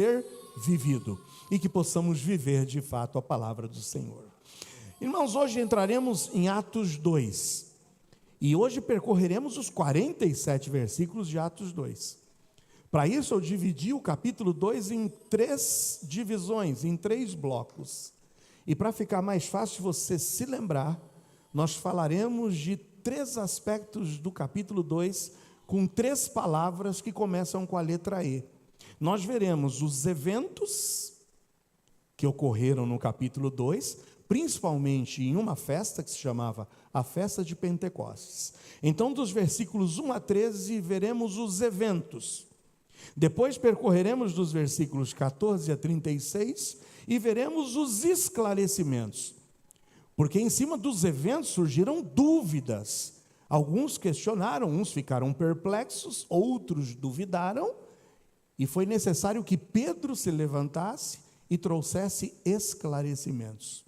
ter vivido e que possamos viver de fato a palavra do Senhor. Irmãos, hoje entraremos em Atos 2 e hoje percorreremos os 47 versículos de Atos 2. Para isso eu dividi o capítulo 2 em 3 divisões, em 3 blocos. E para ficar mais fácil você se lembrar, nós falaremos de 3 aspectos do capítulo 2 com 3 palavras que começam com a letra E. Nós veremos os eventos que ocorreram no capítulo 2, principalmente em uma festa que se chamava a festa de Pentecostes. Então, dos versículos 1 a 13, veremos os eventos. Depois percorreremos dos versículos 14 a 36 e veremos os esclarecimentos. Porque em cima dos eventos surgiram dúvidas. Alguns questionaram, uns ficaram perplexos, outros duvidaram, e foi necessário que Pedro se levantasse e trouxesse esclarecimentos.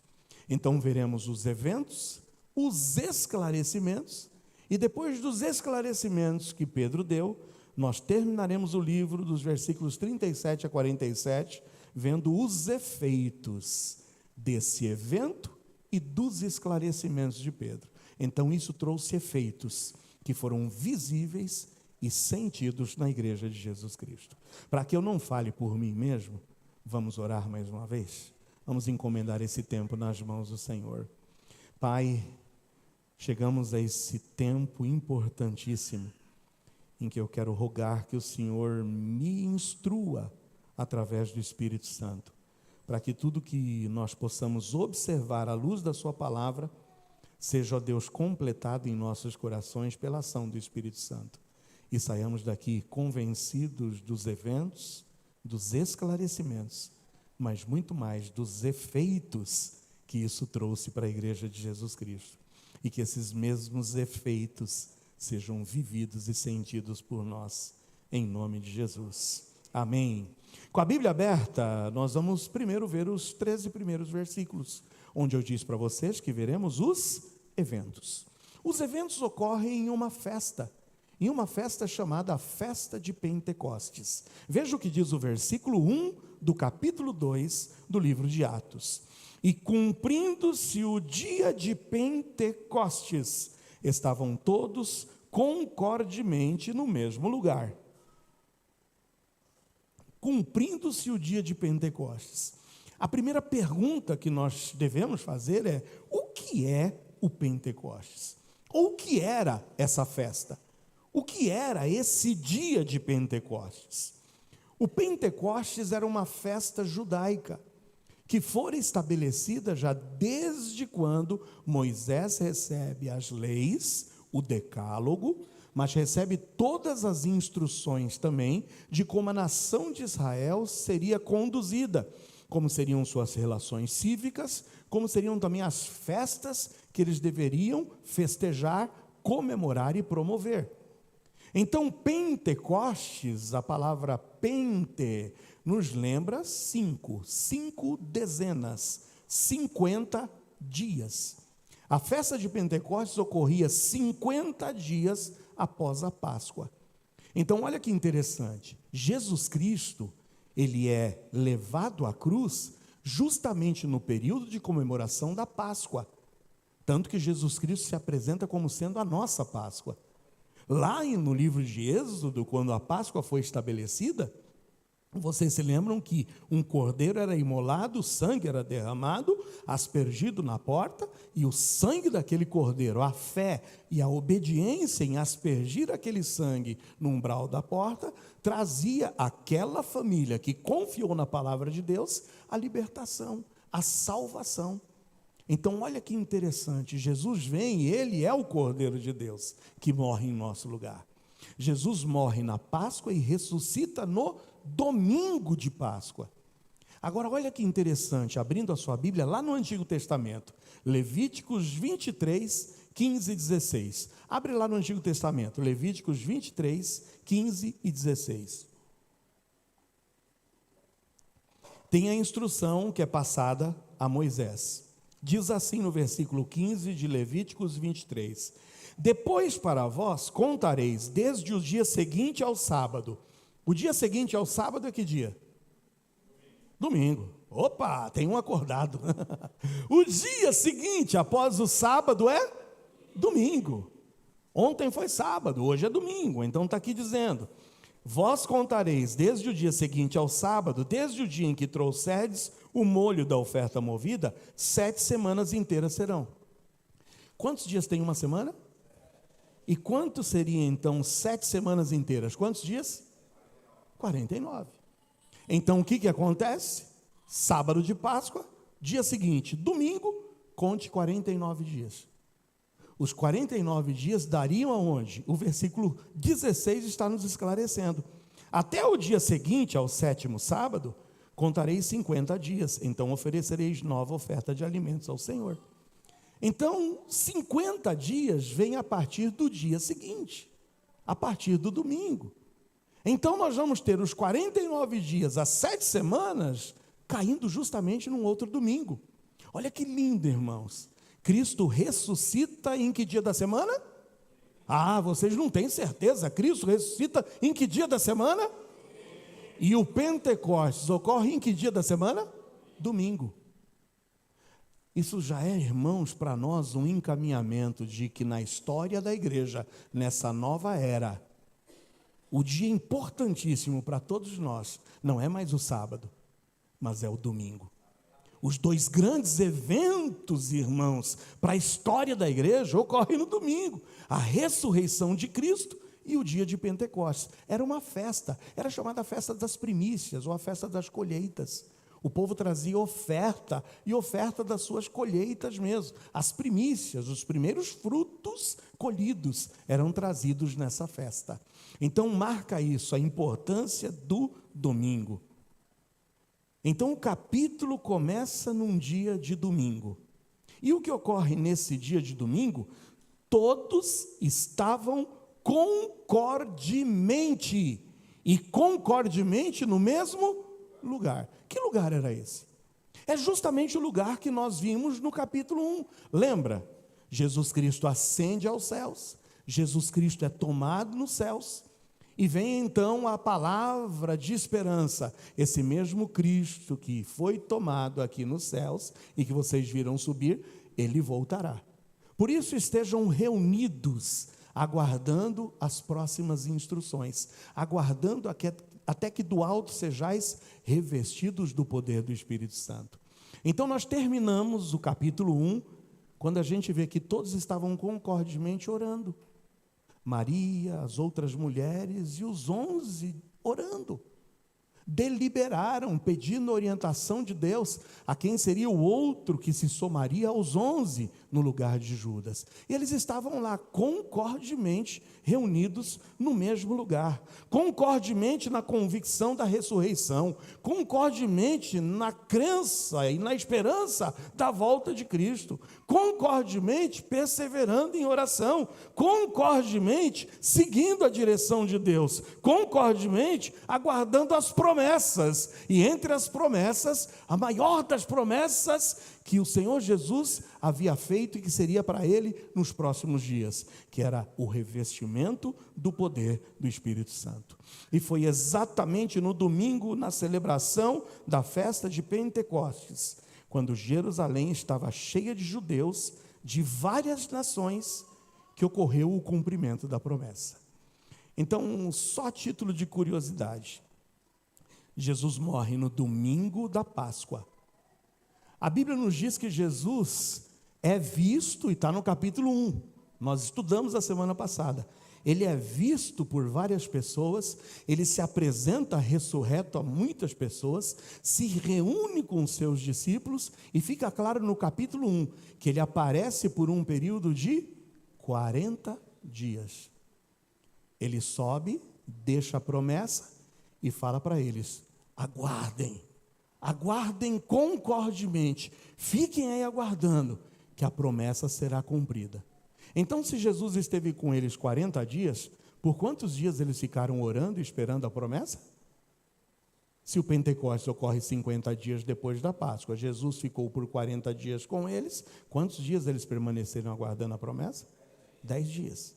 Então veremos os eventos, os esclarecimentos, e depois dos esclarecimentos que Pedro deu, nós terminaremos o livro dos versículos 37 a 47, vendo os efeitos desse evento e dos esclarecimentos de Pedro. Então isso trouxe efeitos que foram visíveis e sentidos na igreja de Jesus Cristo. Para que eu não fale por mim mesmo, vamos orar mais uma vez? Vamos encomendar esse tempo nas mãos do Senhor. Pai, chegamos a esse tempo importantíssimo, em que eu quero rogar que o Senhor me instrua através do Espírito Santo, para que tudo que nós possamos observar à luz da sua palavra, seja, ó Deus, completado em nossos corações pela ação do Espírito Santo, e saiamos daqui convencidos dos eventos, dos esclarecimentos, mas muito mais dos efeitos que isso trouxe para a igreja de Jesus Cristo, e que esses mesmos efeitos sejam vividos e sentidos por nós, em nome de Jesus. Amém. Com a Bíblia aberta, nós vamos primeiro ver os 13 primeiros versículos, onde eu disse para vocês que veremos os eventos. Os eventos ocorrem em uma festa chamada Festa de Pentecostes. Veja o que diz o versículo 1 do capítulo 2 do livro de Atos. E cumprindo-se o dia de Pentecostes, estavam todos concordemente no mesmo lugar. Cumprindo-se o dia de Pentecostes. A primeira pergunta que nós devemos fazer é: o que é o Pentecostes? Ou o que era essa festa? O que era esse dia de Pentecostes? O Pentecostes era uma festa judaica, que fora estabelecida já desde quando Moisés recebe as leis, o decálogo, mas recebe todas as instruções também de como a nação de Israel seria conduzida, como seriam suas relações cívicas, como seriam também as festas que eles deveriam festejar, comemorar e promover. Então, Pentecostes, a palavra pente, nos lembra 5 dezenas, 50 dias. A festa de Pentecostes ocorria 50 dias após a Páscoa. Então, olha que interessante, Jesus Cristo, ele é levado à cruz justamente no período de comemoração da Páscoa, tanto que Jesus Cristo se apresenta como sendo a nossa Páscoa. Lá no livro de Êxodo, quando a Páscoa foi estabelecida, vocês se lembram que um cordeiro era imolado, o sangue era derramado, aspergido na porta, e o sangue daquele cordeiro, a fé e a obediência em aspergir aquele sangue no umbral da porta, trazia àquela família que confiou na palavra de Deus a libertação, a salvação. Então olha que interessante, Jesus vem e ele é o Cordeiro de Deus que morre em nosso lugar. Jesus morre na Páscoa e ressuscita no domingo de Páscoa. Agora olha que interessante, abrindo a sua Bíblia lá no Antigo Testamento, Levíticos 23, 15 e 16. Abre lá no Antigo Testamento, Levíticos 23, 15 e 16. Tem a instrução que é passada a Moisés. Diz assim no versículo 15 de Levíticos 23: depois para vós contareis desde o dia seguinte ao sábado. O dia seguinte ao sábado é que dia? Domingo. Opa, tem um acordado. O dia seguinte, após o sábado, é domingo. Ontem foi sábado, hoje é domingo. Então está aqui dizendo: vós contareis desde o dia seguinte ao sábado, desde o dia em que trouxerdes o molho da oferta movida, 7 semanas inteiras serão. Quantos dias tem uma semana? E quanto seria então 7 semanas inteiras? Quantos dias? 49. Então o que acontece? Sábado de Páscoa, dia seguinte, domingo, conte 49 dias. Os 49 dias dariam aonde? O versículo 16 está nos esclarecendo. Até o dia seguinte, ao 7º sábado, contareis 50 dias, então oferecereis nova oferta de alimentos ao Senhor. Então, 50 dias vem a partir do dia seguinte, a partir do domingo. Então, nós vamos ter os 49 dias, as 7 semanas, caindo justamente num outro domingo. Olha que lindo, irmãos. Cristo ressuscita em que dia da semana? Ah, vocês não têm certeza. Cristo ressuscita em que dia da semana? E o Pentecostes ocorre em que dia da semana? Domingo. Isso já é, irmãos, para nós um encaminhamento de que na história da igreja, nessa nova era, o dia importantíssimo para todos nós não é mais o sábado, mas é o domingo. Os 2 grandes eventos, irmãos, para a história da igreja ocorrem no domingo: a ressurreição de Cristo e o dia de Pentecostes. Era uma festa, era chamada a festa das primícias ou a festa das colheitas. O povo trazia oferta, e oferta das suas colheitas mesmo. As primícias, os primeiros frutos colhidos eram trazidos nessa festa. Então marca isso, a importância do domingo. Então o capítulo começa num dia de domingo. E o que ocorre nesse dia de domingo? Todos estavam concordemente, e concordemente no mesmo lugar. Que lugar era esse? É justamente o lugar que nós vimos no capítulo 1. Lembra? Jesus Cristo ascende aos céus, Jesus Cristo é tomado nos céus, e vem então a palavra de esperança. Esse mesmo Cristo que foi tomado aqui nos céus e que vocês viram subir, ele voltará. Por isso estejam reunidos, aguardando as próximas instruções, aguardando até que do alto sejais revestidos do poder do Espírito Santo. Então nós terminamos o capítulo 1, quando a gente vê que todos estavam concordemente orando. Maria, as outras mulheres e os 11 orando. Deliberaram, pedindo orientação de Deus a quem seria o outro que se somaria aos 11 no lugar de Judas. E eles estavam lá concordemente reunidos no mesmo lugar, concordemente na convicção da ressurreição, concordemente na crença e na esperança da volta de Cristo, concordemente perseverando em oração, concordemente seguindo a direção de Deus, concordemente aguardando as promessas, e entre as promessas, a maior das promessas que o Senhor Jesus havia feito e que seria para ele nos próximos dias, que era o revestimento do poder do Espírito Santo. E foi exatamente no domingo, na celebração da festa de Pentecostes, quando Jerusalém estava cheia de judeus de várias nações, que ocorreu o cumprimento da promessa. Então, só a título de curiosidade, Jesus morre no domingo da Páscoa. A Bíblia nos diz que Jesus é visto, e está no capítulo 1, nós estudamos a semana passada, ele é visto por várias pessoas, ele se apresenta ressurreto a muitas pessoas, se reúne com os seus discípulos, e fica claro no capítulo 1, que ele aparece por um período de 40 dias. Ele sobe, deixa a promessa, e fala para eles: aguardem concordemente, fiquem aí aguardando, que a promessa será cumprida. Então, se Jesus esteve com eles 40 dias, por quantos dias eles ficaram orando e esperando a promessa? Se o Pentecostes ocorre 50 dias depois da Páscoa, Jesus ficou por 40 dias com eles, quantos dias eles permaneceram aguardando a promessa? 10 dias.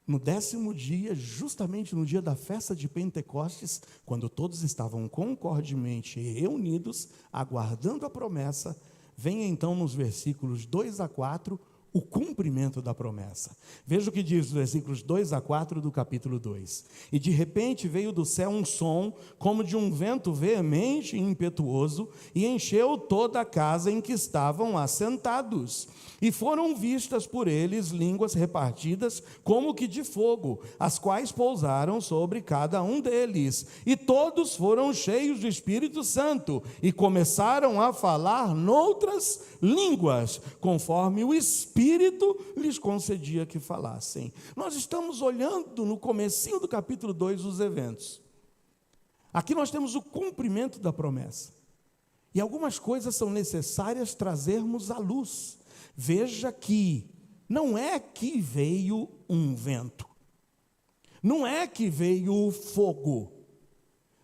No 10º dia, justamente no dia da festa de Pentecostes, quando todos estavam concordemente reunidos, aguardando a promessa, vem então nos versículos 2 a 4, o cumprimento da promessa. Veja o que diz os versículos 2 a 4 do capítulo 2. E de repente veio do céu um som, como de um vento veemente e impetuoso, e encheu toda a casa em que estavam assentados. E foram vistas por eles línguas repartidas como que de fogo, as quais pousaram sobre cada um deles. E todos foram cheios do Espírito Santo, e começaram a falar noutras línguas, conforme o Espírito lhes concedia que falassem. Nós estamos olhando no comecinho do capítulo 2 os eventos. Aqui nós temos o cumprimento da promessa. E algumas coisas são necessárias trazermos à luz. Veja que não é que veio um vento, não é que veio fogo,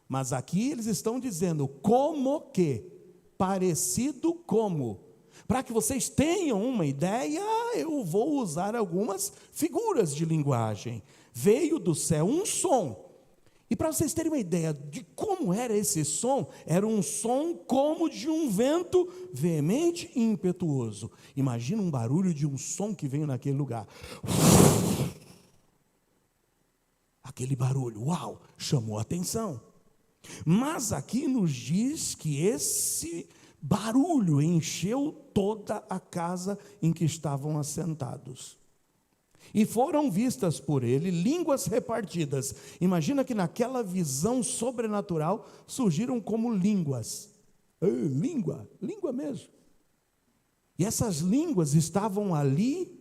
mas aqui eles estão dizendo como que, parecido como. Para que vocês tenham uma ideia, eu vou usar algumas figuras de linguagem. Veio do céu um som. E para vocês terem uma ideia de como era esse som, era um som como de um vento veemente e impetuoso. Imagina um barulho de um som que veio naquele lugar. Aquele barulho, uau, chamou a atenção. Mas aqui nos diz que esse barulho encheu toda a casa em que estavam assentados. E foram vistas por ele línguas repartidas. Imagina que naquela visão sobrenatural surgiram como línguas. Língua mesmo. E essas línguas estavam ali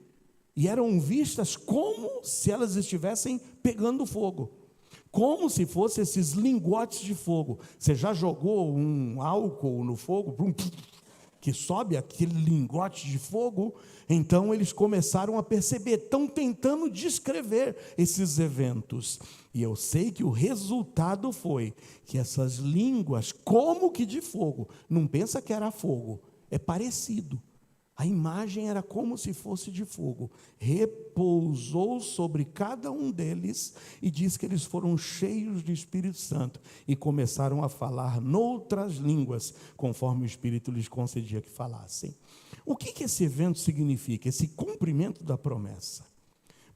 e eram vistas como se elas estivessem pegando fogo. Como se fossem esses lingotes de fogo. Você já jogou um álcool no fogo, que sobe aquele lingote de fogo? Então eles começaram a perceber, estão tentando descrever esses eventos. E eu sei que o resultado foi que essas línguas, como que de fogo, não pensa que era fogo, é parecido. A imagem era como se fosse de fogo, repousou sobre cada um deles e diz que eles foram cheios do Espírito Santo e começaram a falar noutras línguas, conforme o Espírito lhes concedia que falassem. O que esse evento significa, esse cumprimento da promessa?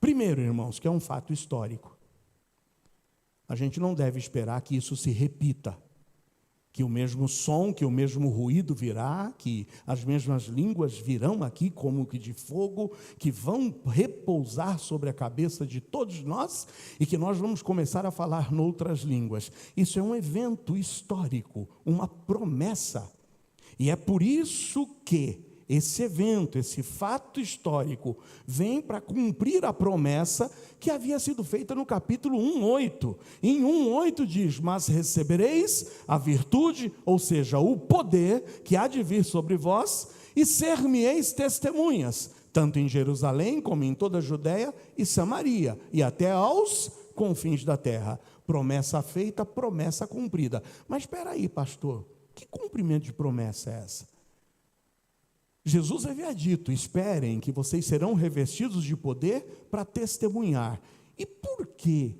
Primeiro, irmãos, que é um fato histórico. A gente não deve esperar que isso se repita. Que o mesmo som, que o mesmo ruído virá, que as mesmas línguas virão aqui como que de fogo, que vão repousar sobre a cabeça de todos nós e que nós vamos começar a falar noutras línguas. Isso é um evento histórico, uma promessa. E é por isso que esse evento, esse fato histórico, vem para cumprir a promessa que havia sido feita no capítulo 1:8. Em 1:8 diz: mas recebereis a virtude, ou seja, o poder que há de vir sobre vós, e ser-me-eis testemunhas, tanto em Jerusalém como em toda a Judéia e Samaria, e até aos confins da terra. Promessa feita, promessa cumprida. Mas espera aí, pastor, que cumprimento de promessa é essa? Jesus havia dito: esperem que vocês serão revestidos de poder para testemunhar. E por que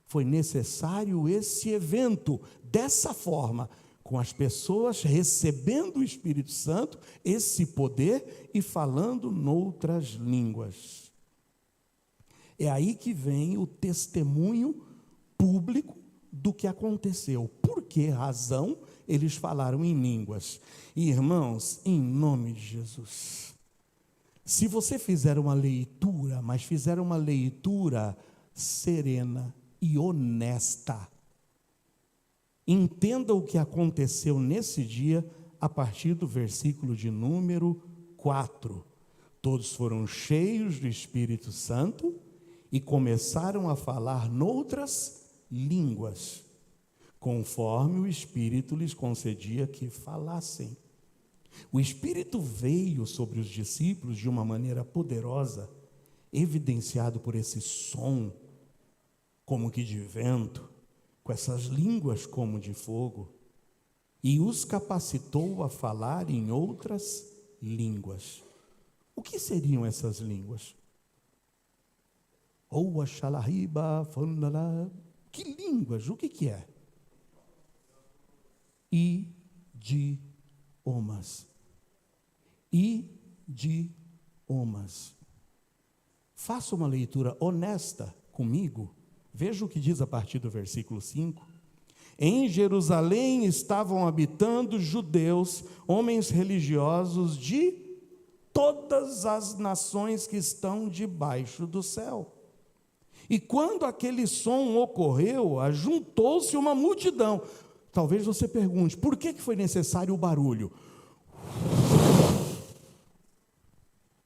foi necessário esse evento dessa forma, com as pessoas recebendo o Espírito Santo, esse poder, e falando noutras línguas? É aí que vem o testemunho público do que aconteceu. Por que razão eles falaram em línguas? E, irmãos, em nome de Jesus, se você fizer uma leitura, mas fizer uma leitura serena e honesta, entenda o que aconteceu nesse dia a partir do versículo de número 4. Todos foram cheios do Espírito Santo e começaram a falar noutras línguas, conforme o Espírito lhes concedia que falassem. O Espírito veio sobre os discípulos de uma maneira poderosa, evidenciado por esse som, como que de vento, com essas línguas como de fogo, e os capacitou a falar em outras línguas. O que seriam essas línguas? Ou a xalahiba, fanlalá. Que línguas? O que é? Idiomas. Idiomas. Faça uma leitura honesta comigo. Veja o que diz a partir do versículo 5. Em Jerusalém estavam habitando judeus, homens religiosos de todas as nações que estão debaixo do céu. E quando aquele som ocorreu, ajuntou-se uma multidão. Talvez você pergunte, por que foi necessário o barulho?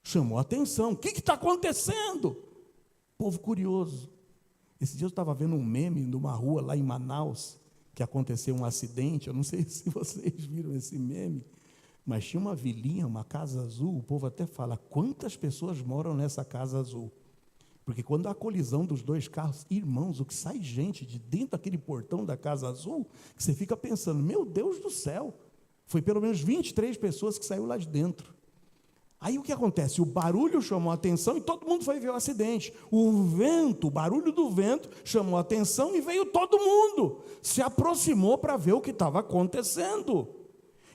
Chamou a atenção. O que está acontecendo? Povo curioso. Esse dia eu estava vendo um meme numa rua lá em Manaus, que aconteceu um acidente. Eu não sei se vocês viram esse meme, mas tinha uma vilinha, uma casa azul. O povo até fala, quantas pessoas moram nessa casa azul? Porque quando há a colisão dos dois carros, irmãos, o que sai gente de dentro daquele portão da casa azul, que você fica pensando, meu Deus do céu, foi pelo menos 23 pessoas que saíram lá de dentro. Aí o que acontece? O barulho chamou a atenção e todo mundo foi ver o acidente. O vento, o barulho do vento chamou a atenção e veio todo mundo. Se aproximou para ver o que estava acontecendo.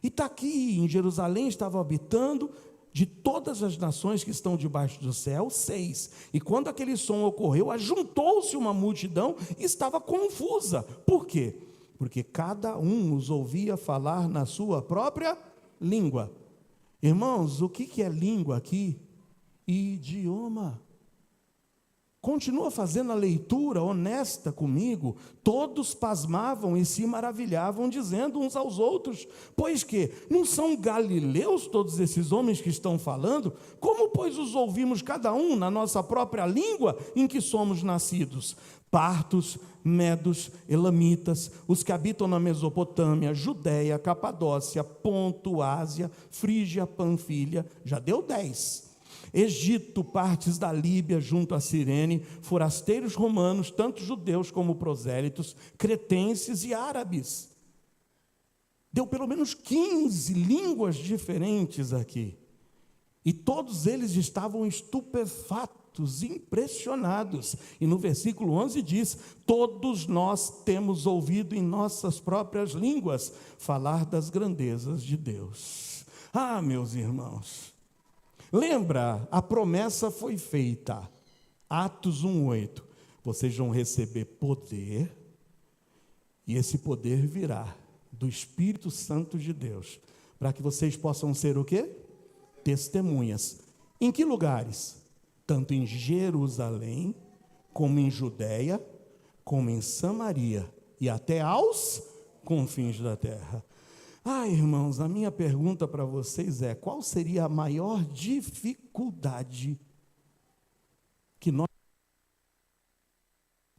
E está aqui em Jerusalém, estavam habitando de todas as nações que estão debaixo do céu, 6. E quando aquele som ocorreu, ajuntou-se uma multidão e estava confusa. Por quê? Porque cada um os ouvia falar na sua própria língua. Irmãos, o que é língua aqui? Idioma. Continua fazendo a leitura honesta comigo. Todos pasmavam e se maravilhavam, dizendo uns aos outros, pois que não são galileus todos esses homens que estão falando? Como, pois, os ouvimos cada um na nossa própria língua em que somos nascidos? Partos, medos, elamitas, os que habitam na Mesopotâmia, Judéia, Capadócia, Ponto, Ásia, Frígia, Panfilha, já deu 10. Egito, partes da Líbia junto a Cirene, forasteiros romanos, tanto judeus como prosélitos, cretenses e árabes. Deu pelo menos 15 línguas diferentes aqui. E todos eles estavam estupefatos, impressionados. E no versículo 11 diz, todos nós temos ouvido em nossas próprias línguas falar das grandezas de Deus. Ah, meus irmãos, lembra, a promessa foi feita, Atos 1:8, vocês vão receber poder, e esse poder virá do Espírito Santo de Deus, para que vocês possam ser o quê? Testemunhas. Em que lugares? Tanto em Jerusalém, como em Judéia, como em Samaria, e até aos confins da terra. Ah, irmãos, a minha pergunta para vocês é, qual seria a maior dificuldade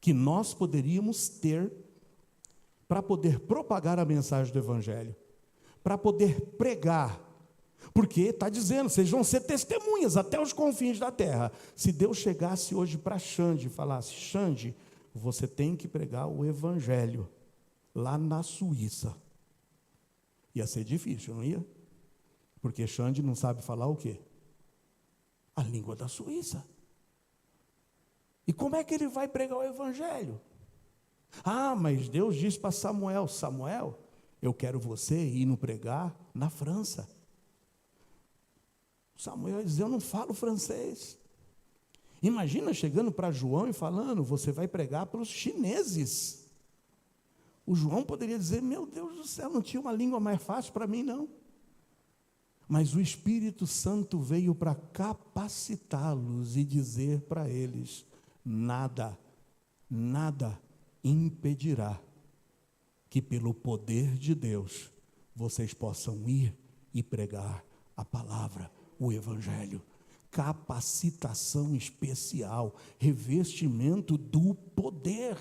que nós poderíamos ter para poder propagar a mensagem do Evangelho, para poder pregar? Porque está dizendo, vocês vão ser testemunhas até os confins da terra. Se Deus chegasse hoje para Xande e falasse, Xande, você tem que pregar o Evangelho lá na Suíça. Ia ser difícil, não ia? Porque Xande não sabe falar o quê? A língua da Suíça. E como é que ele vai pregar o Evangelho? Ah, mas Deus disse para Samuel, Samuel, eu quero você ir no pregar na França. Samuel diz, eu não falo francês. Imagina chegando para João e falando, você vai pregar para os chineses. O João poderia dizer, meu Deus do céu, não tinha uma língua mais fácil para mim, não. Mas o Espírito Santo veio para capacitá-los e dizer para eles, nada impedirá que pelo poder de Deus, vocês possam ir e pregar a palavra, o Evangelho. Capacitação especial, revestimento do poder.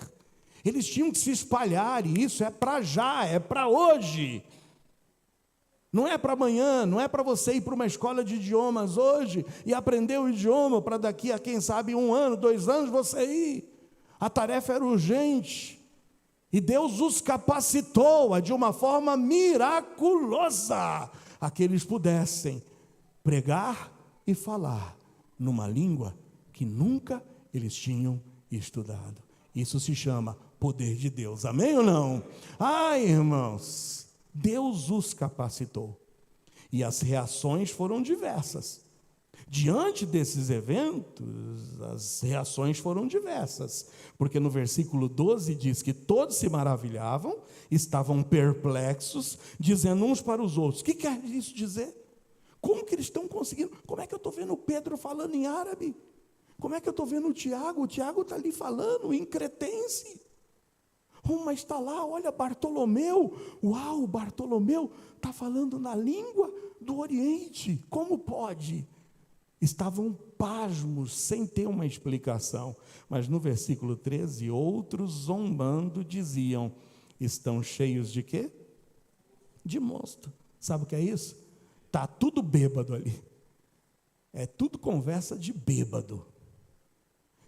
Eles tinham que se espalhar, e isso é para já, é para hoje. Não é para amanhã, não é para você ir para uma escola de idiomas hoje e aprender o idioma para daqui a, quem sabe, 1 ano, 2 anos você ir. A tarefa era urgente. E Deus os capacitou de uma forma miraculosa a que eles pudessem pregar e falar numa língua que nunca eles tinham estudado. Isso se chama poder de Deus, amém ou não? Ai, irmãos, Deus os capacitou. E as reações foram diversas. Diante desses eventos, as reações foram diversas, porque no versículo 12 diz que todos se maravilhavam, estavam perplexos, dizendo uns para os outros: o que quer isso dizer? Como que eles estão conseguindo? Como é que eu estou vendo Pedro falando em árabe? Como é que eu estou vendo o Tiago? O Tiago está ali falando em cretense. Mas está lá, olha, Bartolomeu. Uau, Bartolomeu está falando na língua do Oriente. Como pode? Estavam pasmos, sem ter uma explicação. Mas no versículo 13, outros zombando diziam: estão cheios de quê? De mosto. Sabe o que é isso? Está tudo bêbado ali. É tudo conversa de bêbado.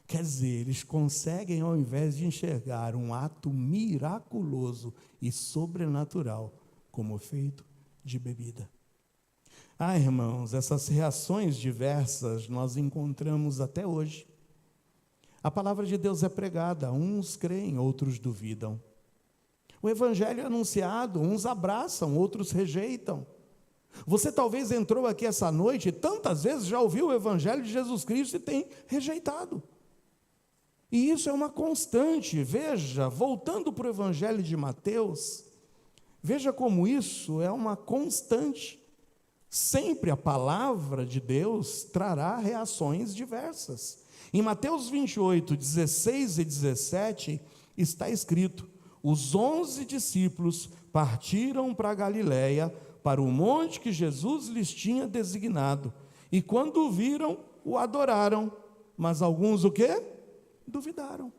Quer dizer, eles conseguem, ao invés de enxergar um ato miraculoso e sobrenatural, como feito de bebida. Irmãos, essas reações diversas nós encontramos até hoje. A palavra de Deus é pregada, uns creem, outros duvidam. O evangelho é anunciado, uns abraçam, outros rejeitam. Você talvez entrou aqui essa noite e tantas vezes já ouviu o evangelho de Jesus Cristo e tem rejeitado. E isso é uma constante. Veja, voltando para o evangelho de Mateus, veja como isso é uma constante. Sempre a palavra de Deus trará reações diversas. Em Mateus 28, 16 e 17, está escrito: os 11 discípulos partiram para a Galiléia, para o monte que Jesus lhes tinha designado. E quando o viram, o adoraram. Mas alguns o quê? Duvidaram.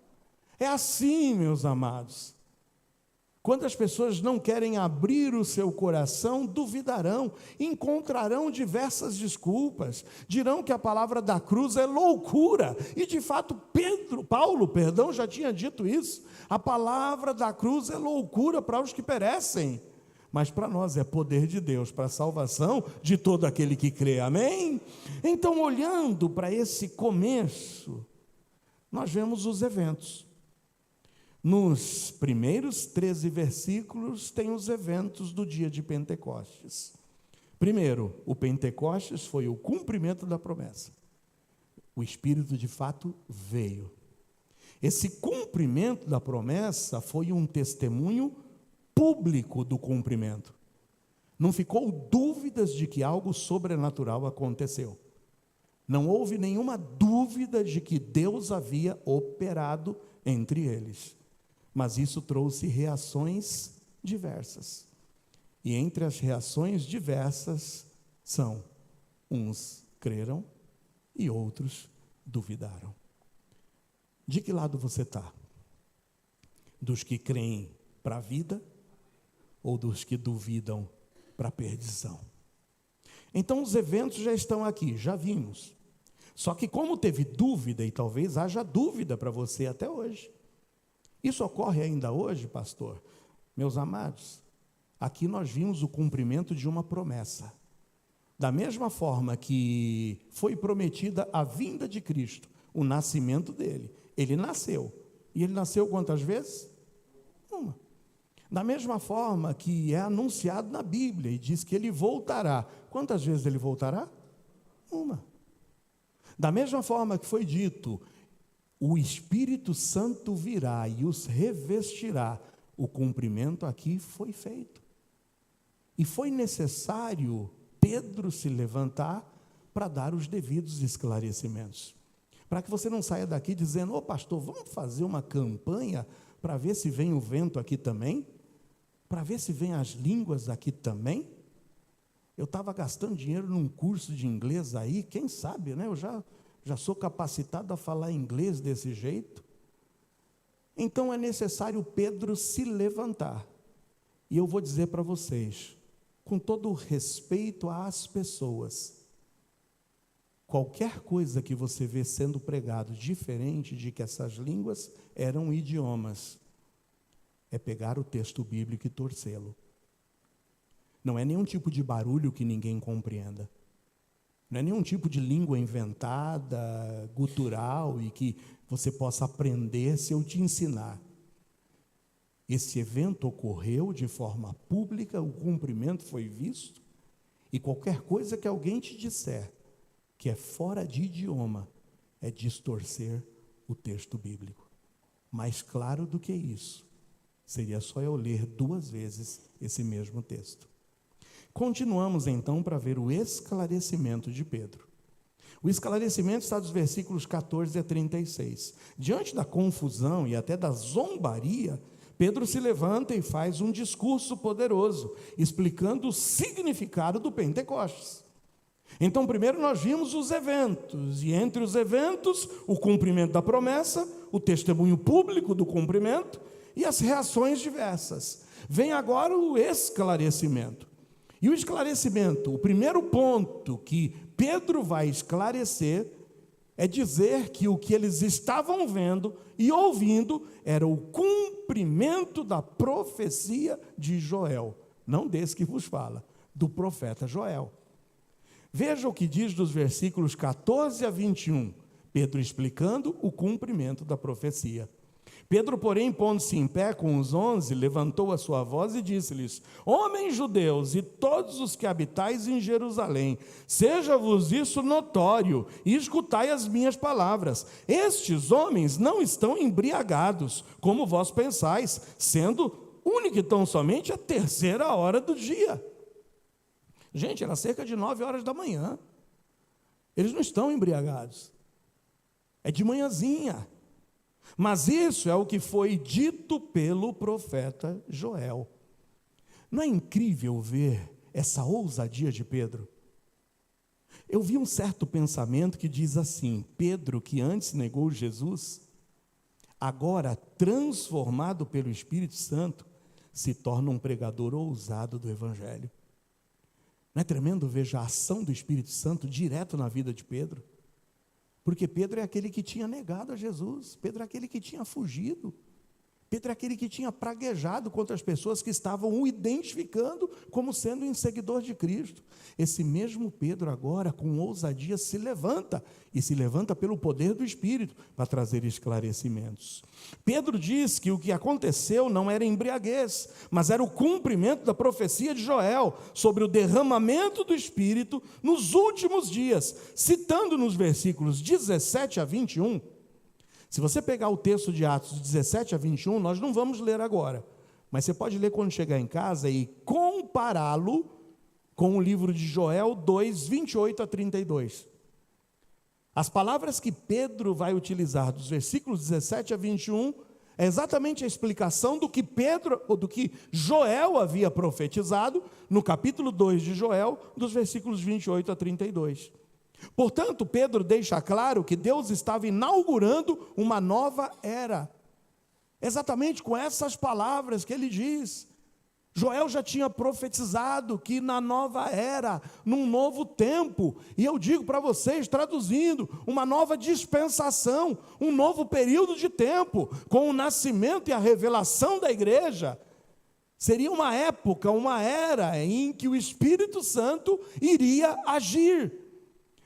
É assim, meus amados. Quando as pessoas não querem abrir o seu coração, duvidarão, encontrarão diversas desculpas, dirão que a palavra da cruz é loucura, e de fato Paulo já tinha dito isso, a palavra da cruz é loucura para os que perecem, mas para nós é poder de Deus, para a salvação de todo aquele que crê, amém? Então, olhando para esse começo, nós vemos os eventos. Nos primeiros 13 versículos tem os eventos do dia de Pentecostes. Primeiro, o Pentecostes foi o cumprimento da promessa. O Espírito de fato veio. Esse cumprimento da promessa foi um testemunho público do cumprimento. Não ficou dúvidas de que algo sobrenatural aconteceu. Não houve nenhuma dúvida de que Deus havia operado entre eles. Mas isso trouxe reações diversas. E entre as reações diversas são: uns creram e outros duvidaram. De que lado você está? Dos que creem para a vida ou dos que duvidam para a perdição? Então os eventos já estão aqui, já vimos. Só que como teve dúvida, e talvez haja dúvida para você até hoje. Isso ocorre ainda hoje, pastor? Meus amados, aqui nós vimos o cumprimento de uma promessa. Da mesma forma que foi prometida a vinda de Cristo, o nascimento dele. Ele nasceu. E ele nasceu quantas vezes? Uma. Da mesma forma que é anunciado na Bíblia e diz que ele voltará. Quantas vezes ele voltará? Uma. Da mesma forma que foi dito: o Espírito Santo virá e os revestirá. O cumprimento aqui foi feito. E foi necessário Pedro se levantar para dar os devidos esclarecimentos. Para que você não saia daqui dizendo: ô pastor, vamos fazer uma campanha para ver se vem o vento aqui também? Para ver se vem as línguas aqui também? Eu estava gastando dinheiro num curso de inglês aí, quem sabe, né? Eu já sou capacitado a falar inglês desse jeito. Então é necessário Pedro se levantar. E eu vou dizer para vocês, com todo o respeito às pessoas, qualquer coisa que você vê sendo pregado diferente de que essas línguas eram idiomas, é pegar o texto bíblico e torcê-lo. Não é nenhum tipo de barulho que ninguém compreenda. Não é nenhum tipo de língua inventada, gutural, e que você possa aprender se eu te ensinar. Esse evento ocorreu de forma pública, o cumprimento foi visto, e qualquer coisa que alguém te disser que é fora de idioma, é distorcer o texto bíblico. Mais claro do que isso, seria só eu ler 2 vezes esse mesmo texto. Continuamos então para ver o esclarecimento de Pedro. O esclarecimento está dos versículos 14 a 36. Diante da confusão e até da zombaria, Pedro se levanta e faz um discurso poderoso, explicando o significado do Pentecostes. Então, primeiro nós vimos os eventos, e entre os eventos, o cumprimento da promessa, o testemunho público do cumprimento e as reações diversas. Vem agora o esclarecimento. E o esclarecimento, o primeiro ponto que Pedro vai esclarecer, é dizer que o que eles estavam vendo e ouvindo era o cumprimento da profecia de Joel, não desse que vos fala, do profeta Joel. Veja o que diz dos versículos 14 a 21, Pedro explicando o cumprimento da profecia. Pedro, porém, pondo-se em pé com os 11, levantou a sua voz e disse-lhes: Homens judeus e todos os que habitais em Jerusalém, seja-vos isso notório, e escutai as minhas palavras. Estes homens não estão embriagados, como vós pensais, sendo única e tão somente a 3ª hora do dia. Gente, era cerca de 9 horas da manhã. Eles não estão embriagados. É de manhãzinha. Mas isso é o que foi dito pelo profeta Joel. Não é incrível ver essa ousadia de Pedro? Eu vi um certo pensamento que diz assim: Pedro, que antes negou Jesus, agora transformado pelo Espírito Santo, se torna um pregador ousado do Evangelho. Não é tremendo ver a ação do Espírito Santo direto na vida de Pedro? Porque Pedro é aquele que tinha negado a Jesus, Pedro é aquele que tinha fugido, Pedro é aquele que tinha praguejado contra as pessoas que estavam o identificando como sendo um seguidor de Cristo. Esse mesmo Pedro agora, com ousadia, se levanta, e se levanta pelo poder do Espírito, para trazer esclarecimentos. Pedro diz que o que aconteceu não era embriaguez, mas era o cumprimento da profecia de Joel, sobre o derramamento do Espírito nos últimos dias, citando nos versículos 17 a 21, se você pegar o texto de Atos 17 a 21, nós não vamos ler agora, mas você pode ler quando chegar em casa e compará-lo com o livro de Joel 2, 28 a 32. As palavras que Pedro vai utilizar dos versículos 17 a 21 é exatamente a explicação do que Pedro, ou do que Joel havia profetizado no capítulo 2 de Joel, dos versículos 28 a 32. Portanto, Pedro deixa claro que Deus estava inaugurando uma nova era. Exatamente com essas palavras que ele diz. Joel já tinha profetizado que na nova era, num novo tempo, e eu digo para vocês, traduzindo, uma nova dispensação, um novo período de tempo, com o nascimento e a revelação da igreja, seria uma época, uma era em que o Espírito Santo iria agir.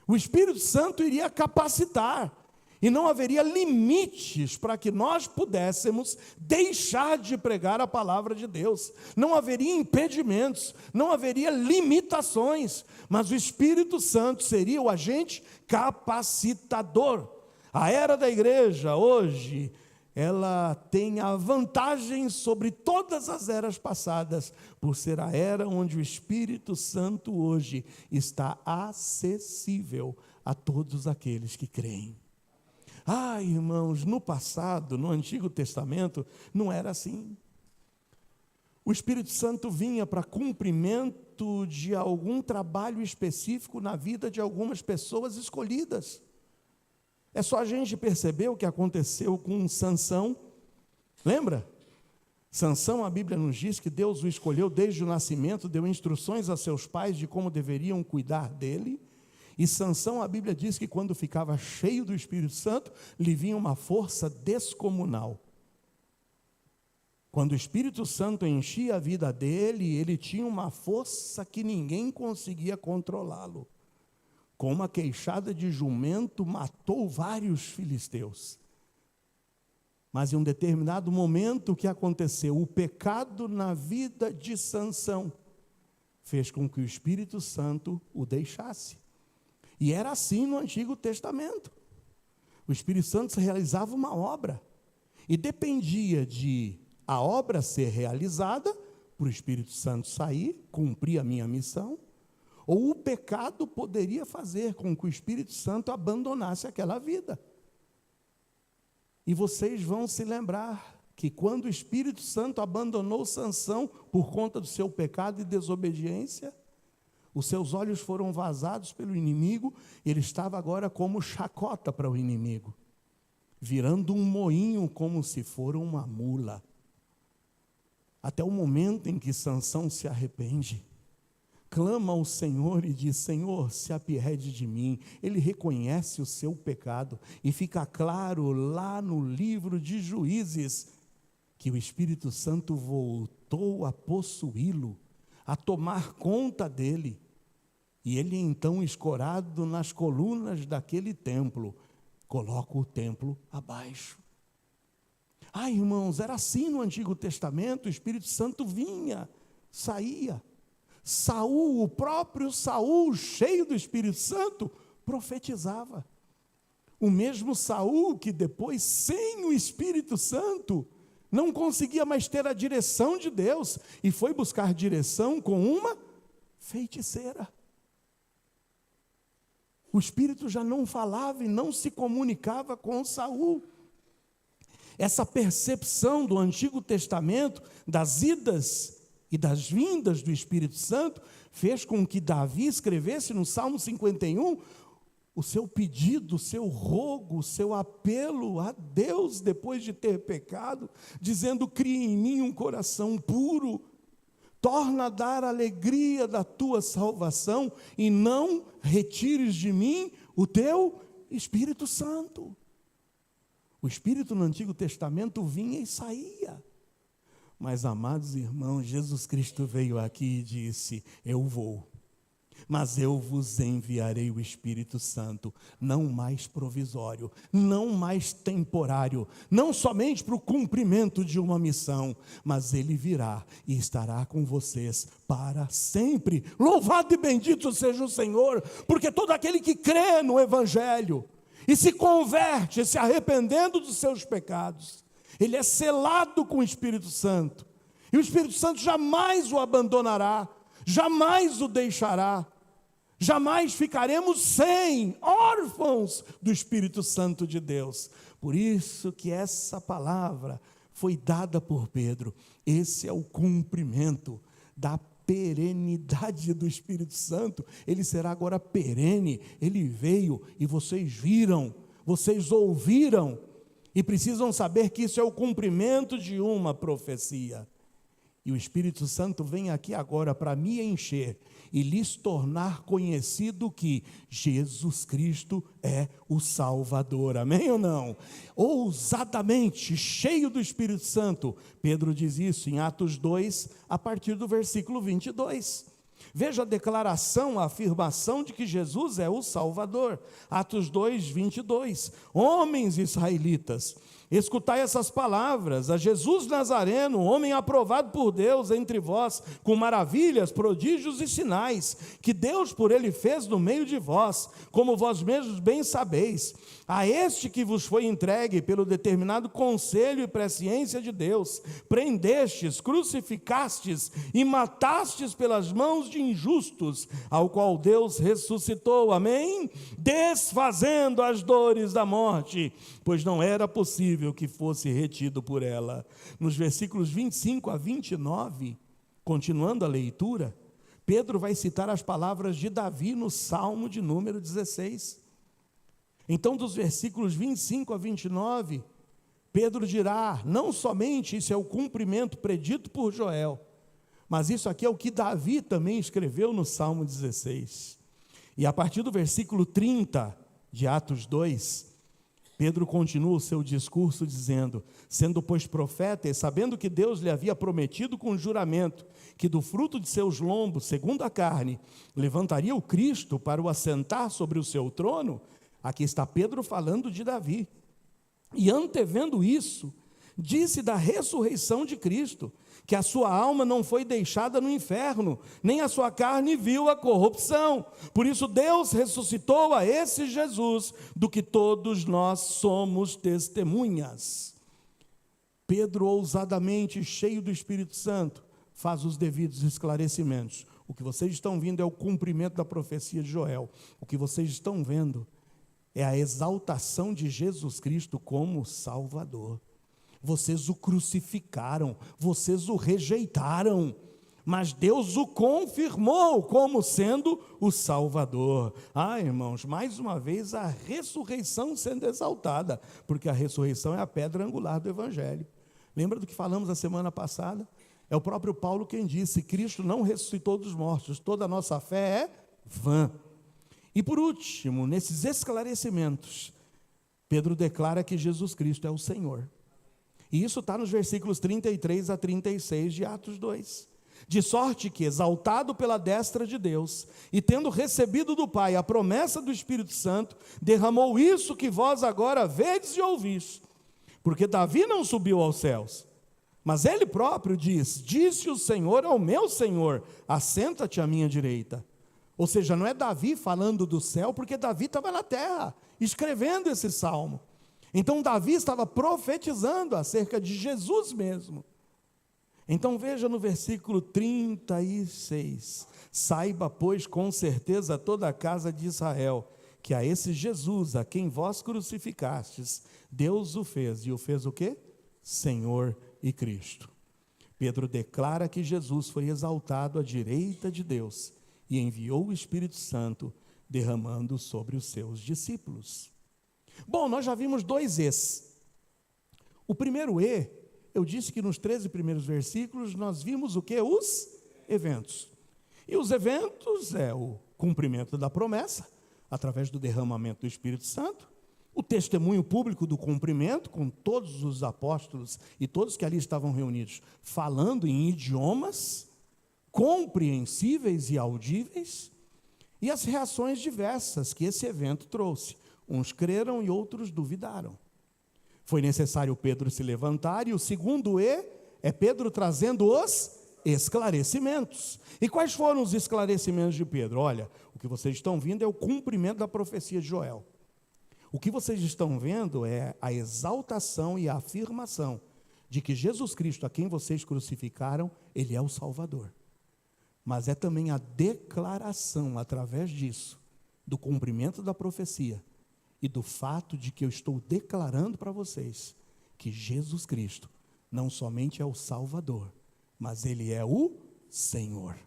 O Espírito Santo iria capacitar, e não haveria limites para que nós pudéssemos deixar de pregar a palavra de Deus. Não haveria impedimentos, não haveria limitações, mas o Espírito Santo seria o agente capacitador. A era da igreja hoje, ela tem a vantagem sobre todas as eras passadas, por ser a era onde o Espírito Santo hoje está acessível a todos aqueles que creem. Irmãos, no passado, no Antigo Testamento, não era assim. O Espírito Santo vinha para cumprimento de algum trabalho específico na vida de algumas pessoas escolhidas. É só a gente perceber o que aconteceu com Sansão. Lembra? Sansão, a Bíblia nos diz que Deus o escolheu desde o nascimento, deu instruções a seus pais de como deveriam cuidar dele. E Sansão, a Bíblia diz que quando ficava cheio do Espírito Santo, lhe vinha uma força descomunal. Quando o Espírito Santo enchia a vida dele, ele tinha uma força que ninguém conseguia controlá-lo. com uma queixada de jumento, matou vários filisteus. Mas em um determinado momento, o que aconteceu? O pecado na vida de Sansão fez com que o Espírito Santo o deixasse. E era assim no Antigo Testamento. O Espírito Santo realizava uma obra, e dependia de a obra ser realizada, para o Espírito Santo sair, cumprir a minha missão, ou o pecado poderia fazer com que o Espírito Santo abandonasse aquela vida. E vocês vão se lembrar que quando o Espírito Santo abandonou Sansão por conta do seu pecado e desobediência, os seus olhos foram vazados pelo inimigo, ele estava agora como chacota para o inimigo, virando um moinho como se for uma mula. Até o momento em que Sansão se arrepende, clama ao Senhor e diz: Senhor, se apiede de mim. Ele reconhece o seu pecado, e fica claro lá no livro de Juízes, que o Espírito Santo voltou a possuí-lo, a tomar conta dele, e ele então, escorado nas colunas daquele templo, coloca o templo abaixo. Irmãos, era assim no Antigo Testamento. O Espírito Santo vinha, saía. Saul, o próprio Saul, cheio do Espírito Santo, profetizava. O mesmo Saul que depois, sem o Espírito Santo, não conseguia mais ter a direção de Deus, e foi buscar direção com uma feiticeira. O Espírito já não falava e não se comunicava com Saul. Essa percepção do Antigo Testamento, das idas e das vindas do Espírito Santo, fez com que Davi escrevesse no Salmo 51, o seu pedido, o seu rogo, o seu apelo a Deus depois de ter pecado, dizendo: cria em mim um coração puro, torna a dar a alegria da tua salvação, e não retires de mim o teu Espírito Santo. O Espírito no Antigo Testamento vinha e saía. Mas, amados irmãos, Jesus Cristo veio aqui e disse: eu vou, mas eu vos enviarei o Espírito Santo, não mais provisório, não mais temporário, não somente para o cumprimento de uma missão, mas ele virá e estará com vocês para sempre. Louvado e bendito seja o Senhor, porque todo aquele que crê no Evangelho e se converte, se arrependendo dos seus pecados, ele é selado com o Espírito Santo, e o Espírito Santo jamais o abandonará, jamais o deixará. Jamais ficaremos sem, órfãos do Espírito Santo de Deus. Por isso que essa palavra foi dada por Pedro. Esse é o cumprimento da perenidade do Espírito Santo. Ele será agora perene. Ele veio e vocês viram, vocês ouviram, e precisam saber que isso é o cumprimento de uma profecia. E o Espírito Santo vem aqui agora para me encher e lhes tornar conhecido que Jesus Cristo é o Salvador. Amém ou não? Ousadamente, cheio do Espírito Santo, Pedro diz isso em Atos 2, a partir do versículo 22. Veja a declaração, a afirmação de que Jesus é o Salvador. Atos 2, 22. Homens israelitas, escutai essas palavras: a Jesus Nazareno, homem aprovado por Deus entre vós, com maravilhas, prodígios e sinais, que Deus por ele fez no meio de vós, como vós mesmos bem sabeis. A este que vos foi entregue pelo determinado conselho e presciência de Deus, prendestes, crucificastes e matastes pelas mãos de injustos, ao qual Deus ressuscitou, amém? Desfazendo as dores da morte, pois não era possível que fosse retido por ela. Nos versículos 25 a 29, continuando a leitura, Pedro vai citar as palavras de Davi no Salmo de número 16. Então, dos versículos 25 a 29, Pedro dirá: não somente isso é o cumprimento predito por Joel, mas isso aqui é o que Davi também escreveu no Salmo 16. E a partir do versículo 30 de Atos 2, Pedro continua o seu discurso dizendo: sendo pois profeta e sabendo que Deus lhe havia prometido com juramento que do fruto de seus lombos, segundo a carne, levantaria o Cristo para o assentar sobre o seu trono. Aqui está Pedro falando de Davi. E antevendo isso, disse da ressurreição de Cristo, que a sua alma não foi deixada no inferno, nem a sua carne viu a corrupção. Por isso Deus ressuscitou a esse Jesus, do que todos nós somos testemunhas. Pedro, ousadamente, cheio do Espírito Santo, faz os devidos esclarecimentos. O que vocês estão vendo é o cumprimento da profecia de Joel. O que vocês estão vendo é a exaltação de Jesus Cristo como Salvador. Vocês o crucificaram, vocês o rejeitaram, mas Deus o confirmou como sendo o Salvador. Irmãos, mais uma vez a ressurreição sendo exaltada, porque a ressurreição é a pedra angular do Evangelho. Lembra do que falamos a semana passada? É o próprio Paulo quem disse: Cristo não ressuscitou dos mortos, toda a nossa fé é vã. E por último, nesses esclarecimentos, Pedro declara que Jesus Cristo é o Senhor. E isso está nos versículos 33 a 36 de Atos 2. De sorte que, exaltado pela destra de Deus, e tendo recebido do Pai a promessa do Espírito Santo, derramou isso que vós agora vedes e ouvis. Porque Davi não subiu aos céus, mas ele próprio diz: disse o Senhor ao meu Senhor, assenta-te à minha direita. Ou seja, não é Davi falando do céu, porque Davi estava na terra, escrevendo esse salmo. Então Davi estava profetizando acerca de Jesus mesmo. Então veja no versículo 36, saiba, pois, com certeza toda a casa de Israel, que a esse Jesus, a quem vós crucificastes, Deus o fez, e o fez o quê? Senhor e Cristo. Pedro declara que Jesus foi exaltado à direita de Deus, e enviou o Espírito Santo, derramando sobre os seus discípulos. Bom, nós já vimos dois E's. O primeiro E, eu disse que nos 13 primeiros versículos nós vimos o que? Os eventos. E os eventos é o cumprimento da promessa, através do derramamento do Espírito Santo, o testemunho público do cumprimento, com todos os apóstolos e todos que ali estavam reunidos, falando em idiomas compreensíveis e audíveis, e as reações diversas que esse evento trouxe. Uns creram e outros duvidaram. Foi necessário Pedro se levantar, e o segundo E é Pedro trazendo os esclarecimentos. E quais foram os esclarecimentos de Pedro? Olha, o que vocês estão vendo é o cumprimento da profecia de Joel. O que vocês estão vendo é a exaltação e a afirmação de que Jesus Cristo, a quem vocês crucificaram, Ele é o Salvador. Mas é também a declaração, através disso, do cumprimento da profecia e do fato de que eu estou declarando para vocês que Jesus Cristo não somente é o Salvador, mas Ele é o Senhor.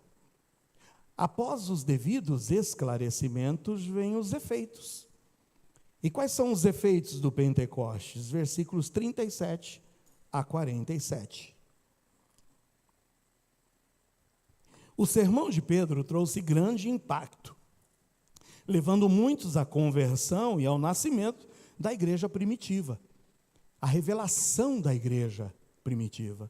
Após os devidos esclarecimentos, vêm os efeitos. E quais são os efeitos do Pentecostes? Versículos 37 a 47. O sermão de Pedro trouxe grande impacto, levando muitos à conversão e ao nascimento da igreja primitiva, a revelação da igreja primitiva.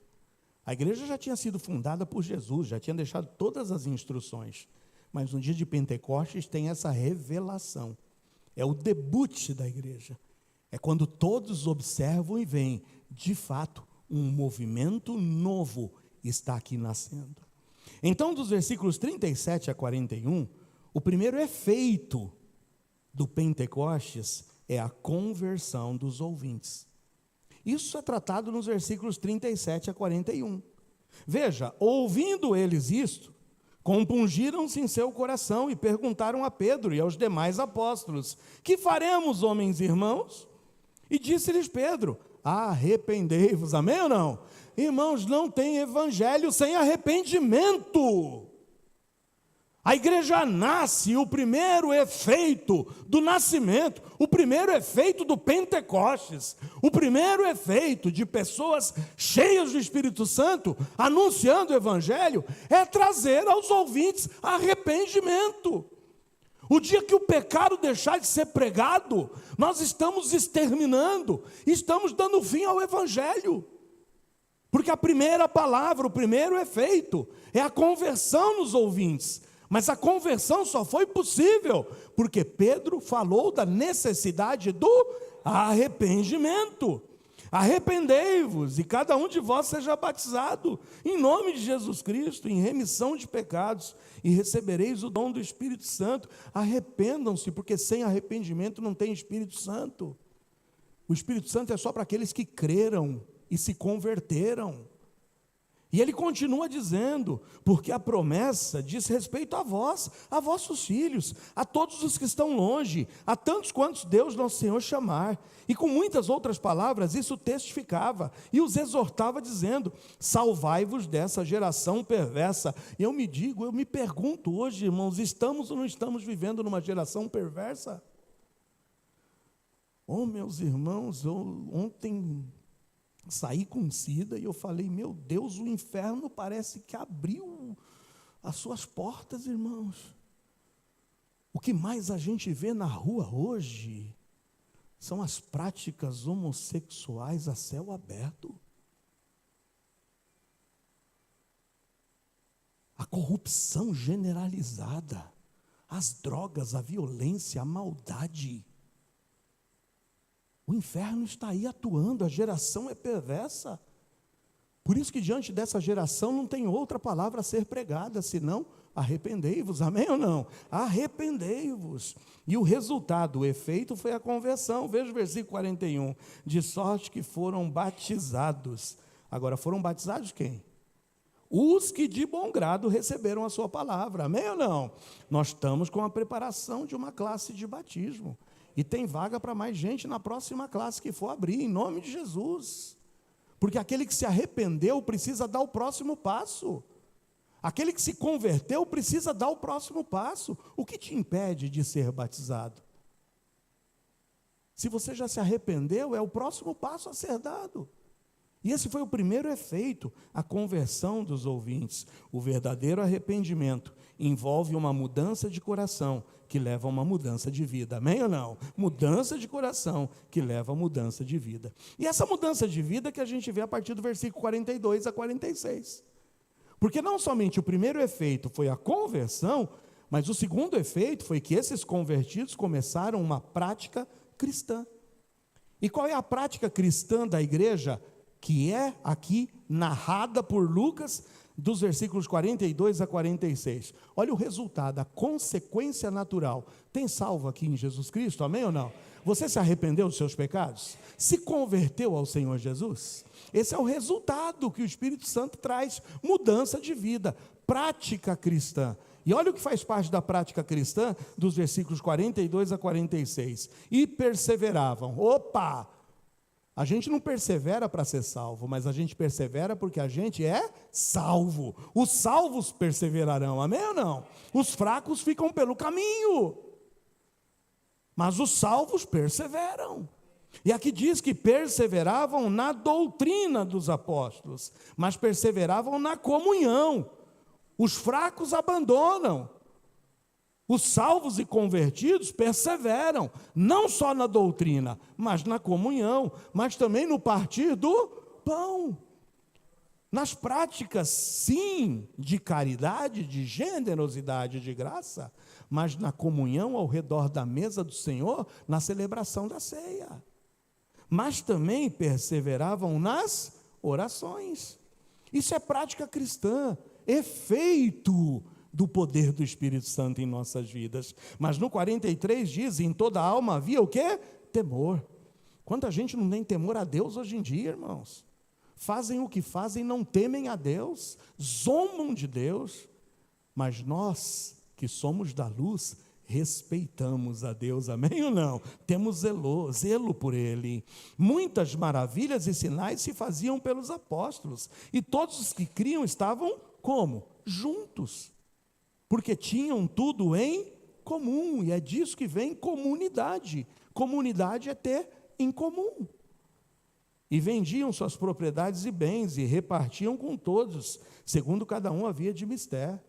A igreja já tinha sido fundada por Jesus, já tinha deixado todas as instruções, mas no dia de Pentecostes tem essa revelação. É o debut da igreja. É quando todos observam e veem, de fato, um movimento novo está aqui nascendo. Então, dos versículos 37 a 41, o primeiro efeito do Pentecostes é a conversão dos ouvintes. Isso é tratado nos versículos 37 a 41. Veja, ouvindo eles isto, compungiram-se em seu coração e perguntaram a Pedro e aos demais apóstolos: que faremos, homens e irmãos? E disse-lhes Pedro: arrependei-vos. Amém ou não? Irmãos, não tem evangelho sem arrependimento. A igreja nasce, o primeiro efeito do nascimento, o primeiro efeito do Pentecostes, o primeiro efeito de pessoas cheias do Espírito Santo, anunciando o evangelho, é trazer aos ouvintes arrependimento. O dia que o pecado deixar de ser pregado, nós estamos exterminando, estamos dando fim ao Evangelho. Porque a primeira palavra, o primeiro efeito, é a conversão nos ouvintes. Mas a conversão só foi possível porque Pedro falou da necessidade do arrependimento. Arrependei-vos e cada um de vós seja batizado em nome de Jesus Cristo, em remissão de pecados, e recebereis o dom do Espírito Santo. Arrependam-se, porque sem arrependimento não tem Espírito Santo. O Espírito Santo é só para aqueles que creram e se converteram. E ele continua dizendo, porque a promessa diz respeito a vós, a vossos filhos, a todos os que estão longe, a tantos quantos Deus nosso Senhor chamar. E com muitas outras palavras isso testificava e os exortava dizendo, salvai-vos dessa geração perversa. E eu me pergunto hoje, irmãos, estamos ou não estamos vivendo numa geração perversa? Oh, meus irmãos, ontem saí com sida e eu falei, meu Deus, o inferno parece que abriu as suas portas, irmãos. O que mais a gente vê na rua hoje são as práticas homossexuais a céu aberto. A corrupção generalizada, as drogas, a violência, a maldade. O inferno está aí atuando, a geração é perversa. Por isso que diante dessa geração não tem outra palavra a ser pregada, senão arrependei-vos, amém ou não? Arrependei-vos. E o resultado, o efeito foi a conversão. Veja o versículo 41, de sorte que foram batizados. Agora, foram batizados quem? Os que de bom grado receberam a sua palavra, amém ou não? Nós estamos com a preparação de uma classe de batismo. E tem vaga para mais gente na próxima classe que for abrir, em nome de Jesus. Porque aquele que se arrependeu precisa dar o próximo passo. Aquele que se converteu precisa dar o próximo passo. O que te impede de ser batizado? Se você já se arrependeu, é o próximo passo a ser dado. E esse foi o primeiro efeito, a conversão dos ouvintes. O verdadeiro arrependimento envolve uma mudança de coração que leva a uma mudança de vida, amém ou não? Mudança de coração que leva a mudança de vida. E essa mudança de vida que a gente vê a partir do versículo 42 a 46. Porque não somente o primeiro efeito foi a conversão, mas o segundo efeito foi que esses convertidos começaram uma prática cristã. E qual é a prática cristã da igreja? Que é aqui narrada por Lucas, dos versículos 42 a 46. Olha o resultado, a consequência natural. Tem salvo aqui em Jesus Cristo, amém ou não? Você se arrependeu dos seus pecados? Se converteu ao Senhor Jesus? Esse é o resultado que o Espírito Santo traz, mudança de vida, prática cristã. E olha o que faz parte da prática cristã, dos versículos 42 a 46. E perseveravam. Opa! A gente não persevera para ser salvo, mas a gente persevera porque a gente é salvo. Os salvos perseverarão, amém ou não? Os fracos ficam pelo caminho, mas os salvos perseveram. E aqui diz que perseveravam na doutrina dos apóstolos, mas perseveravam na comunhão. Os fracos abandonam. Os salvos e convertidos perseveram, não só na doutrina, mas na comunhão, mas também no partir do pão. Nas práticas, sim, de caridade, de generosidade, de graça, mas na comunhão ao redor da mesa do Senhor, na celebração da ceia. Mas também perseveravam nas orações. Isso é prática cristã, efeito do poder do Espírito Santo em nossas vidas. Mas no 43 diz, em toda a alma havia o quê? Temor. Quanta gente não tem temor a Deus hoje em dia, irmãos? Fazem o que fazem, não temem a Deus, zombam de Deus. Mas nós, que somos da luz, respeitamos a Deus, amém ou não? Temos zelo por Ele. Muitas maravilhas e sinais se faziam pelos apóstolos, e todos os que criam estavam como? Juntos. Porque tinham tudo em comum, e é disso que vem comunidade. Comunidade é ter em comum. E vendiam suas propriedades e bens, e repartiam com todos, segundo cada um havia de mister.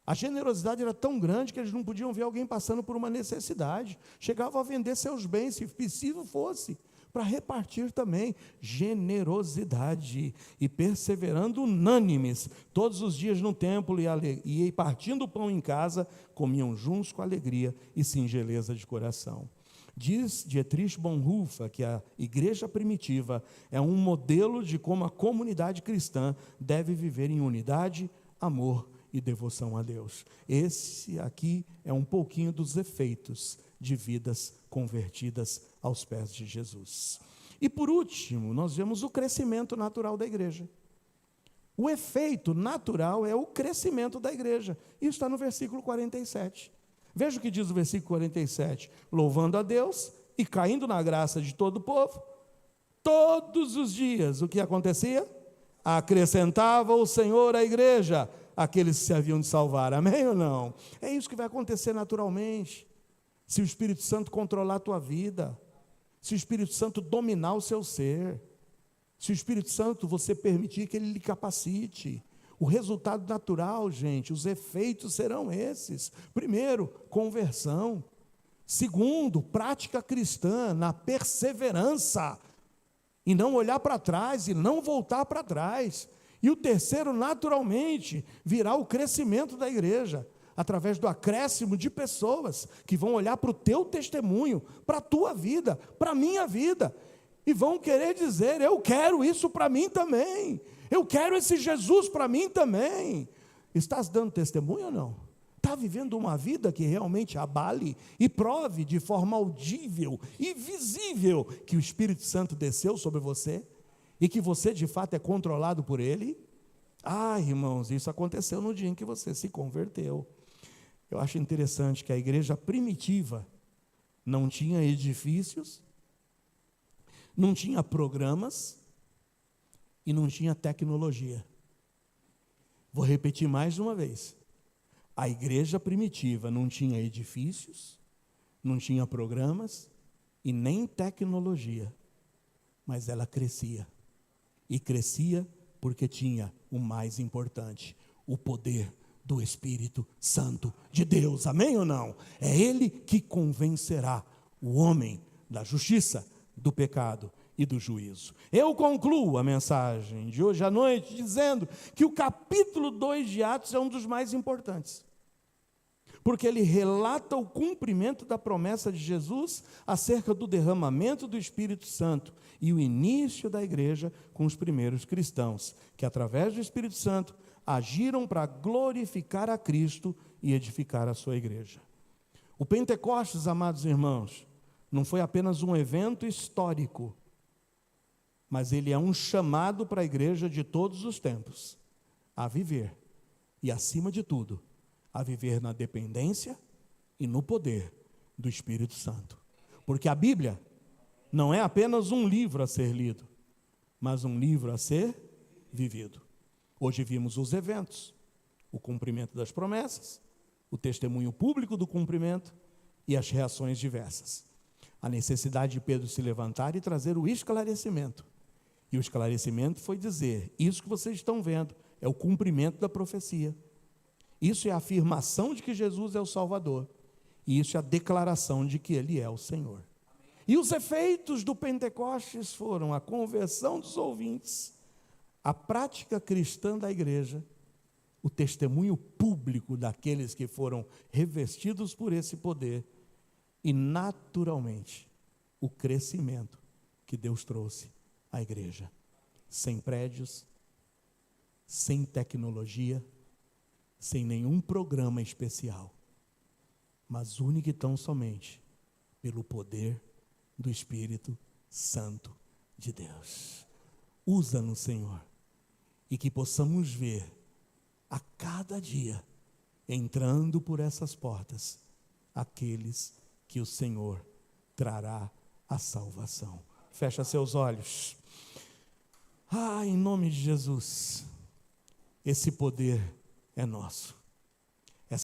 A generosidade era tão grande que eles não podiam ver alguém passando por uma necessidade. Chegavam a vender seus bens, se preciso fosse, para repartir também. Generosidade. E perseverando unânimes, todos os dias no templo e partindo o pão em casa, comiam juntos com alegria e singeleza de coração. Diz Dietrich Bonhoeffer que a igreja primitiva é um modelo de como a comunidade cristã deve viver em unidade, amor e devoção a Deus. Esse aqui é um pouquinho dos efeitos de vidas convertidas aos pés de Jesus. E por último, nós vemos o crescimento natural da igreja. O efeito natural é o crescimento da igreja. Isso está no versículo 47. Veja o que diz o versículo 47. Louvando a Deus e caindo na graça de todo o povo, todos os dias, o que acontecia? Acrescentava o Senhor à igreja aqueles que se haviam de salvar, amém ou não? É isso que vai acontecer naturalmente, se o Espírito Santo controlar a tua vida, se o Espírito Santo dominar o seu ser, se o Espírito Santo você permitir que ele lhe capacite. O resultado natural, gente, os efeitos serão esses: primeiro, conversão; segundo, prática cristã na perseverança, e não olhar para trás, e não voltar para trás. E o terceiro, naturalmente, virá o crescimento da igreja, através do acréscimo de pessoas que vão olhar para o teu testemunho, para a tua vida, para a minha vida, e vão querer dizer: eu quero isso para mim também, eu quero esse Jesus para mim também. Estás dando testemunho ou não? Está vivendo uma vida que realmente abale e prove de forma audível e visível que o Espírito Santo desceu sobre você? E que você de fato é controlado por Ele? Ah, irmãos, isso aconteceu no dia em que você se converteu. Eu acho interessante que a igreja primitiva não tinha edifícios, não tinha programas e não tinha tecnologia. Vou repetir mais uma vez. A igreja primitiva não tinha edifícios, não tinha programas e nem tecnologia, mas ela crescia. E crescia porque tinha o mais importante: o poder do Espírito Santo de Deus, amém ou não? É Ele que convencerá o homem da justiça, do pecado e do juízo. Eu concluo a mensagem de hoje à noite dizendo que o capítulo 2 de Atos é um dos mais importantes, porque ele relata o cumprimento da promessa de Jesus acerca do derramamento do Espírito Santo e o início da igreja com os primeiros cristãos, que através do Espírito Santo agiram para glorificar a Cristo e edificar a sua igreja. O Pentecostes, amados irmãos, não foi apenas um evento histórico, mas ele é um chamado para a igreja de todos os tempos a viver, e acima de tudo, a viver na dependência e no poder do Espírito Santo. Porque a Bíblia não é apenas um livro a ser lido, mas um livro a ser vivido. Hoje vimos os eventos, o cumprimento das promessas, o testemunho público do cumprimento e as reações diversas. A necessidade de Pedro se levantar e trazer o esclarecimento. E o esclarecimento foi dizer: isso que vocês estão vendo é o cumprimento da profecia. Isso é a afirmação de que Jesus é o Salvador. E isso é a declaração de que Ele é o Senhor. E os efeitos do Pentecostes foram a conversão dos ouvintes, a prática cristã da igreja, o testemunho público daqueles que foram revestidos por esse poder e, naturalmente, o crescimento que Deus trouxe à igreja. Sem prédios, sem tecnologia, sem nenhum programa especial, mas única e tão somente pelo poder do Espírito Santo de Deus. Usa-nos, Senhor, e que possamos ver a cada dia, entrando por essas portas, aqueles que o Senhor trará a salvação. Fecha seus olhos. Em nome de Jesus, esse poder é nosso.